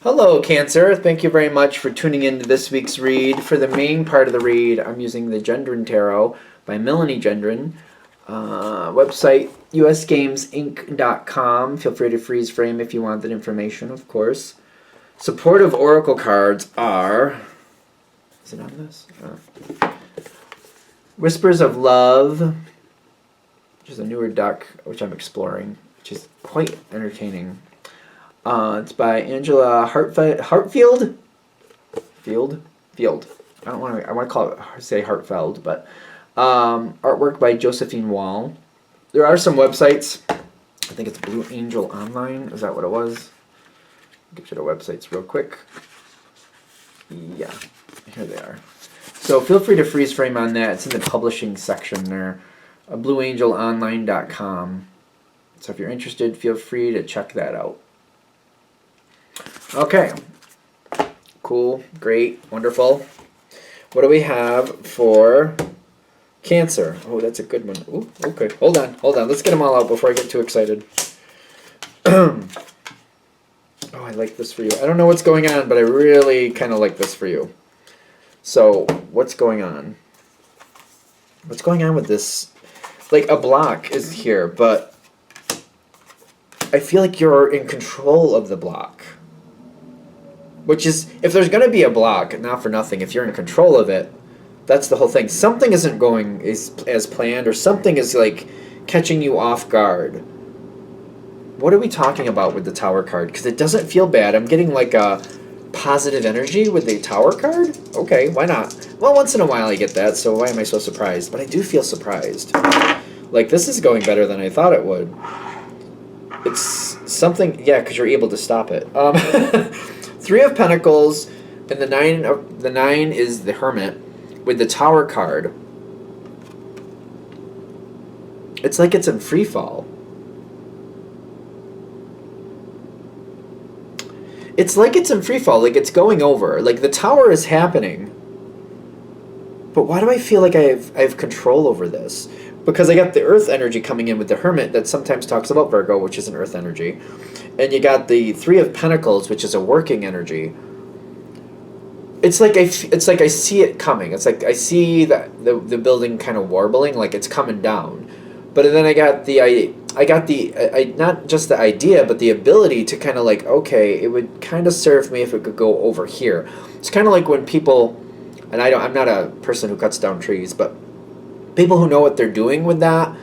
Hello, Cancer. Thank you very much for tuning in to this week's read. For the main part of the read, I'm using the Gendron Tarot by Melanie Gendron. Website, usgamesinc.com. Feel free to freeze frame if you want that information, of course. Supportive oracle cards are... Is it on this? Whispers of Love, which is a newer deck, which I'm exploring, which is quite entertaining. It's by Angela Hartfield. Field. I want to call it say Hartfeld, but artwork by Josephine Wall. There are some websites. I think it's Blue Angel Online. Is that what it was? Get you the websites real quick. Yeah, here they are. So feel free to freeze frame on that. It's in the publishing section there. BlueAngelOnline.com. So if you're interested, feel free to check that out. Okay. Cool. Great. Wonderful. What do we have for Cancer? Oh, that's a good one. Ooh, okay. Hold on. Let's get them all out before I get too excited. Oh, I like this for you. I don't know what's going on, but I really kind of like this for you. So, what's going on? What's going on with this? Like, a block is here, but I feel like you're in control of the block. Which is, if there's going to be a block, not for nothing, if you're in control of it, that's the whole thing. Something isn't going as planned, or something is, like, catching you off guard. What are we talking about with the Tower card? Because it doesn't feel bad. I'm getting, like, a positive energy with the Tower card? Okay, why not? Well, once in a while I get that, so why am I so surprised? But I do feel surprised. Like, this is going better than I thought it would. It's something... Yeah, because you're able to stop it. Three of Pentacles, and the nine is the Hermit, with the Tower card. It's like it's in free fall. It's like it's in free fall, like it's going over. Like the Tower is happening. But why do I feel like I have control over this? Because I got the Earth energy coming in with the Hermit that sometimes talks about Virgo, which is an Earth energy. And you got the Three of Pentacles, which is a working energy. It's like I see it coming. It's like I see the building kind of warbling, like it's coming down. But then I got not just the idea, but the ability to kind of like, okay, it would kind of serve me if it could go over here. It's kind of like when people, and I'm not a person who cuts down trees, but people who know what they're doing with that,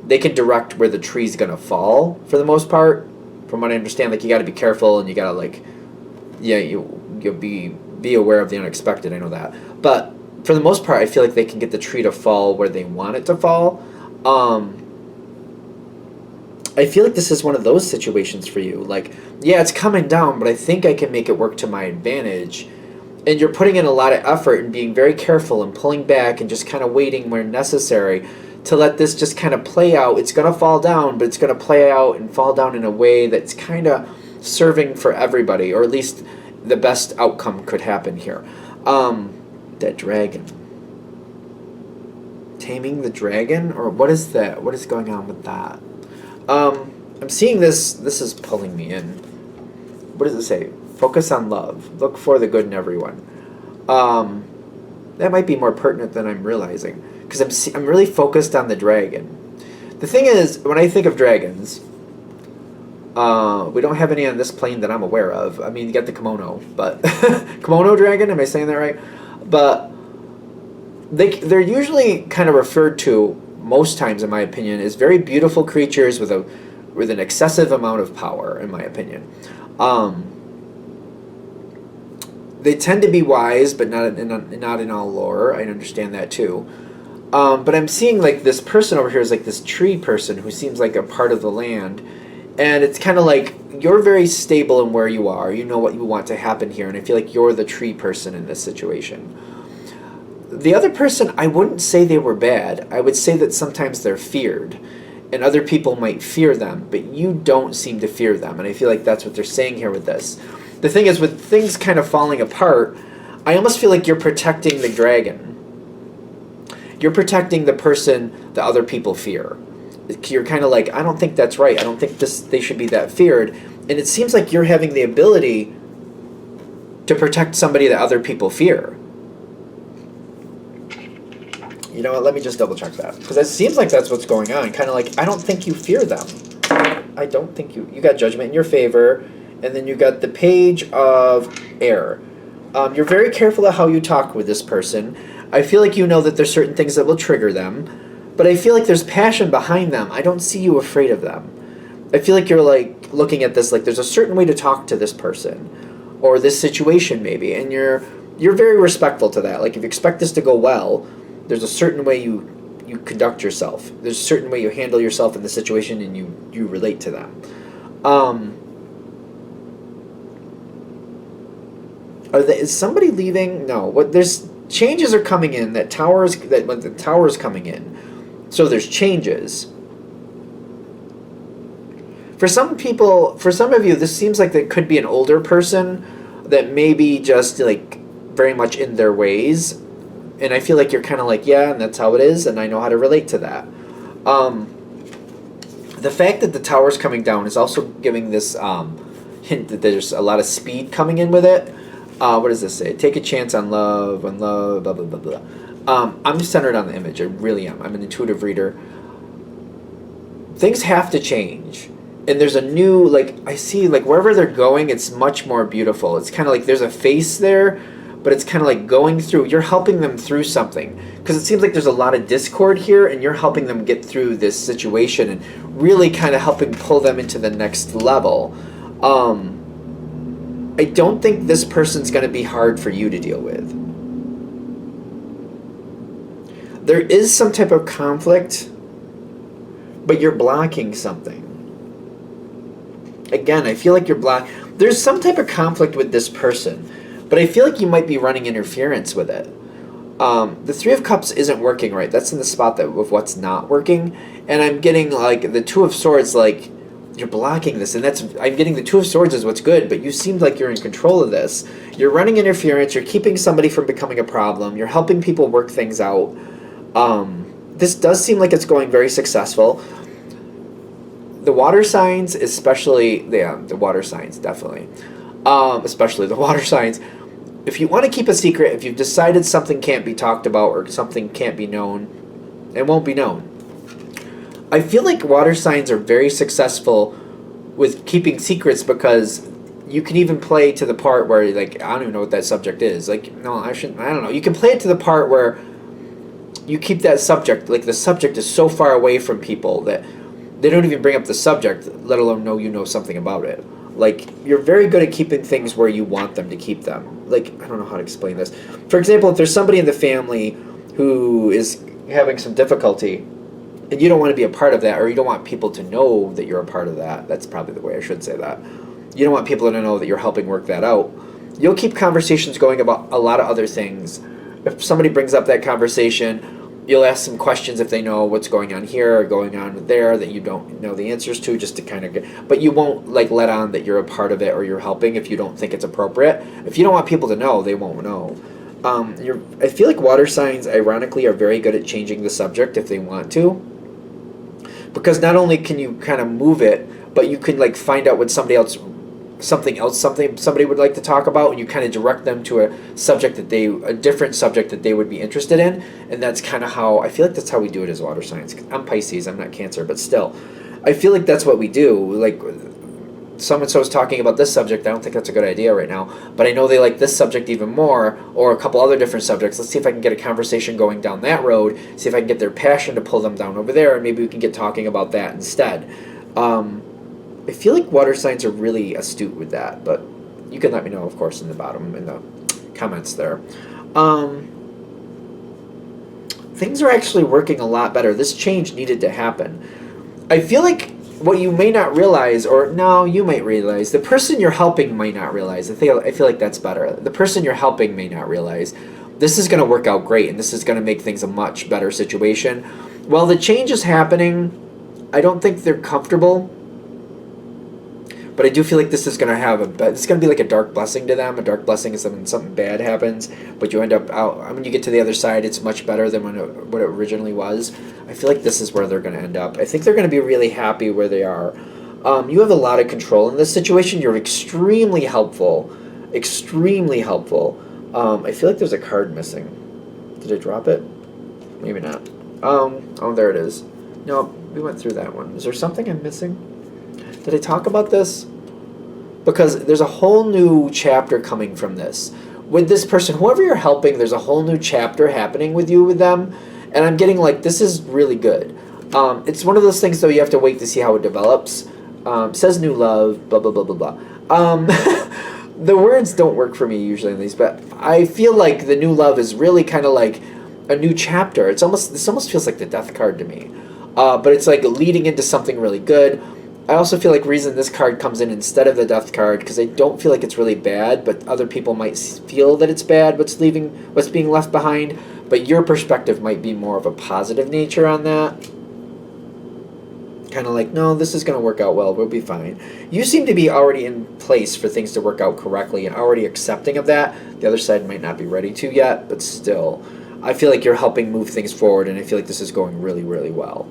they can direct where the tree's gonna fall for the most part. From what I understand, like you got to be careful and you got to like, yeah, you'll be aware of the unexpected. I know that, but for the most part, I feel like they can get the tree to fall where they want it to fall. I feel like this is one of those situations for you. Like, yeah, it's coming down, but I think I can make it work to my advantage. And you're putting in a lot of effort and being very careful and pulling back and just kind of waiting where necessary to let this just kind of play out. It's going to fall down, but it's going to play out and fall down in a way that's kind of serving for everybody, or at least the best outcome could happen here. That dragon. Taming the dragon? Or what is that? What is going on with that? I'm seeing this. This is pulling me in. What does it say? Focus on love. Look for the good in everyone. That might be more pertinent than I'm realizing. Because I'm really focused on the dragon. The thing is, when I think of dragons, we don't have any on this plane that I'm aware of. I mean, you got the kimono, but... Kimono dragon? Am I saying that right? But they're usually kind of referred to, most times in my opinion, as very beautiful creatures with an excessive amount of power, in my opinion. They tend to be wise, but not in all lore. I understand that too. But I'm seeing like this person over here is like this tree person who seems like a part of the land. And it's kind of like you're very stable in where you are. You know what you want to happen here. And I feel like you're the tree person in this situation. The other person, I wouldn't say they were bad. I would say that sometimes they're feared. And other people might fear them. But you don't seem to fear them. And I feel like that's what they're saying here with this. The thing is, with things kind of falling apart, I almost feel like you're protecting the dragon. You're protecting the person that other people fear. You're kind of like, I don't think that's right. I don't think they should be that feared. And it seems like you're having the ability to protect somebody that other people fear. You know what, let me just double check that. Because it seems like that's what's going on. Kind of like, I don't think you fear them. I don't think you got judgment in your favor. And then you got the page of air. You're very careful of how you talk with this person. I feel like you know that there's certain things that will trigger them. But I feel like there's passion behind them. I don't see you afraid of them. I feel like you're like looking at this like there's a certain way to talk to this person. Or this situation maybe. And you're very respectful to that. Like if you expect this to go well, there's a certain way you conduct yourself. There's a certain way you handle yourself in the situation and you relate to them. Is somebody leaving? No. What there's changes are coming in when the tower's coming in. So there's changes. For some people, for some of you, this seems like it could be an older person that maybe just like very much in their ways. And I feel like you're kind of like, yeah, and that's how it is, and I know how to relate to that. The fact that the tower's coming down is also giving this hint that there's a lot of speed coming in with it. What does this say? Take a chance on love, blah, blah, blah, blah. I'm centered on the image. I really am. I'm an intuitive reader. Things have to change. And there's a new, like, I see, like, wherever they're going, it's much more beautiful. It's kind of like there's a face there, but it's kind of like going through, you're helping them through something. Because it seems like there's a lot of discord here, and you're helping them get through this situation and really kind of helping pull them into the next level. I don't think this person's going to be hard for you to deal with. There is some type of conflict, but you're blocking something. Again, I feel like you're there's some type of conflict with this person, but I feel like you might be running interference with it. The Three of Cups isn't working right. That's in the spot of what's not working. And I'm getting like the Two of Swords, like you're blocking this. And I'm getting the Two of Swords is what's good, but you seem like you're in control of this. You're running interference. You're keeping somebody from becoming a problem. You're helping people work things out. This does seem like it's going very successful. The water signs, especially, the water signs, definitely. Especially the water signs. If you want to keep a secret, if you've decided something can't be talked about or something can't be known, it won't be known. I feel like water signs are very successful with keeping secrets because you can even play to the part where, like, I don't even know what that subject is. Like, no, I don't know. You can play it to the part where you keep that subject, like the subject is so far away from people that they don't even bring up the subject, let alone know you know something about it. Like, you're very good at keeping things where you want them to keep them. Like, I don't know how to explain this. For example, if there's somebody in the family who is having some difficulty, and you don't want to be a part of that, or you don't want people to know that you're a part of that, that's probably the way I should say that. You don't want people to know that you're helping work that out. You'll keep conversations going about a lot of other things. If somebody brings up that conversation, you'll ask some questions if they know what's going on here or going on there that you don't know the answers to, just to kind of get, but you won't like let on that you're a part of it or you're helping if you don't think it's appropriate. If you don't want people to know, they won't know. I feel like water signs, ironically, are very good at changing the subject if they want to, because not only can you kind of move it, but you can like find out what somebody somebody would like to talk about, and you kind of direct them to a different subject that they would be interested in. And that's kind of how I feel like that's how we do it as water signs. I'm Pisces, I'm not Cancer, but still I feel like that's what we do. Like, so-and-so is talking about this subject, I don't think that's a good idea right now, but I know they like this subject even more, or a couple other different subjects. Let's see if I can get a conversation going down that road, see if I can get their passion to pull them down over there, and maybe we can get talking about that instead. I feel like water signs are really astute with that, but you can let me know, of course, in the bottom, in the comments there. Things are actually working a lot better. This change needed to happen. I feel like what you may not realize, or no, you might realize, the person you're helping might not realize. I feel like that's better. The person you're helping may not realize. This is going to work out great, and this is going to make things a much better situation. While the change is happening, I don't think they're comfortable. But I do feel like this is going to have it's going to be like a dark blessing to them. A dark blessing is when something bad happens, but you end up out. When you get to the other side, it's much better than what it originally was. I feel like this is where they're going to end up. I think they're going to be really happy where they are. You have a lot of control in this situation. You're extremely helpful. Extremely helpful. I feel like there's a card missing. Did I drop it? Maybe not. Oh, there it is. No, we went through that one. Is there something I'm missing? Did I talk about this? Because there's a whole new chapter coming from this. With this person, whoever you're helping, there's a whole new chapter happening with you with them. And I'm getting like, this is really good. It's one of those things, though, you have to wait to see how it develops. Says new love, blah, blah, blah, blah, blah. The words don't work for me usually in these, but I feel like the new love is really kind of like a new chapter. This almost feels like the death card to me. But it's like leading into something really good. I also feel like reason this card comes in instead of the death card, because I don't feel like it's really bad, but other people might feel that it's bad what's being left behind, but your perspective might be more of a positive nature on that. Kind of like, no, this is going to work out well, we'll be fine. You seem to be already in place for things to work out correctly and already accepting of that. The other side might not be ready to yet, but still, I feel like you're helping move things forward, and I feel like this is going really, really well.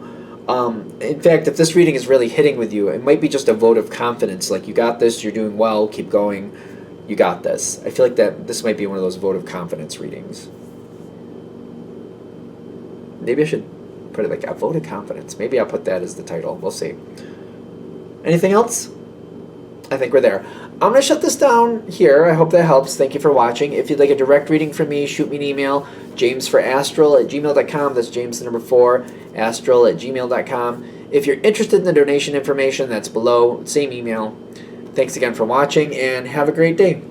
In fact, if this reading is really hitting with you, it might be just a vote of confidence, like you got this, you're doing well, keep going, you got this. I feel like that this might be one of those vote of confidence readings. Maybe I should put it like a vote of confidence. Maybe I'll put that as the title. We'll see. Anything else? I think we're there. I'm going to shut this down here. I hope that helps. Thank you for watching. If you'd like a direct reading from me, shoot me an email, jamesforastral@gmail.com. That's James the number 4, astral@gmail.com. If you're interested in the donation information, that's below. Same email. Thanks again for watching, and have a great day.